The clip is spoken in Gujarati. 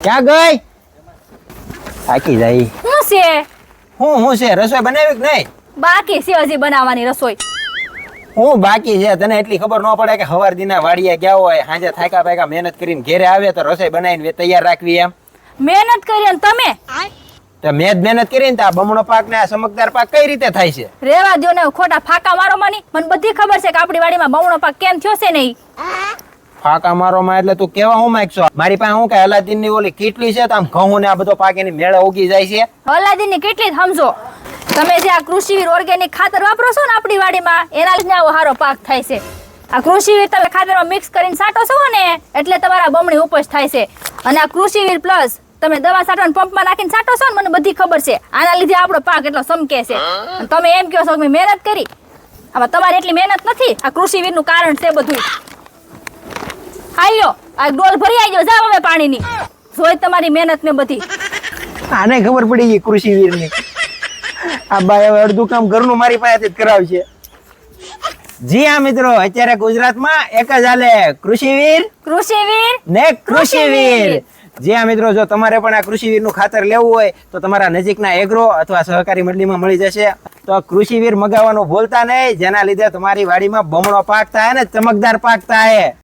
ક્યાં ગઈ? થાકી જાય. શું છે? હું છે રસોઈ બનાવી કે નહીં? બાકી છે હજી બનાવવાની રસોઈ. હું બાકી છે? તને એટલી ખબર ન પડે કે હવાર દીના વાડીએ ગયા હોય, સાંજે થાકા પાકા મહેનત કરીને ઘેરે આવે તો રસોઈ બનાવીને તૈયાર રાખવી એમ? મહેનત કરી અને તમે તો મેં જ મહેનત કરીને તો આ બમણો પાક ને આ ચમકદાર પાક કઈ રીતે થાય છે? રેવા દો ને ખોટા ફાકા મારો માની. મને બધી ખબર છે કે આપણી વાડીમાં બમણો પાક કેમ થયો છે નહીં. ફાકા મારો માં એટલે તું કેવા હું માંગશો? મારી પાસે હું કે અલાદીન ની ઓલી કીટલી છે તો આમ ઘઉં ને આ બધો પાક એની મેળે ઉગી જાય છે. અલાદીન ની કેટલી સમજો. તમે જે આ કૃષિવીર ઓર્ગેનિક ખાતર વાપરો છો ને આપણી વાડીમાં એના લીધે આવો સારો પાક થાય છે. આ કૃષિવીર તમે ખાતરમાં મિક્સ કરીને છાંટો છો ને એટલે તમારા બમણી ઉપજ થાય છે. અને આ કૃષિવીર પ્લસ તમે દવા છાંટવાના પંપમાં નાખીને છાંટો છો ને મને બધી ખબર છે. આના લીધે આપણો પાક એટલો ચમકે છે. અને તમે એમ કહો છો કે મેં મહેનત કરી. આમાં તમારે એટલી મહેનત નથી. આ કૃષિવીરનું કારણ છે બધું. આયો આ ડોલ ભરી આવજો જાવ હવે પાણીની. જોઈ તમારી મહેનત ને બધી. આને ખબર પડી ગઈ કૃષિવીર ની. આ બાઈ હવે અડધું કામ ઘરનું મારી પાસેથી જ કરાવશે. જી હા મિત્રો, અત્યારે ગુજરાતમાં એક જ હાલે, કૃષિવીર ને કૃષિવીર. જી હા મિત્રો, જો તમારે પણ આ કૃષિવીર નું ખાતર લેવું હોય તો તમારા નજીકના એગ્રો અથવા સહકારી મંડળીમાં મળી જશે. તો કૃષિવીર મગાવવાનું ભૂલતા નહીં, જેના લીધે તમારી વાડીમાં બમણો પાક થાય ને ચમકદાર પાક થાય.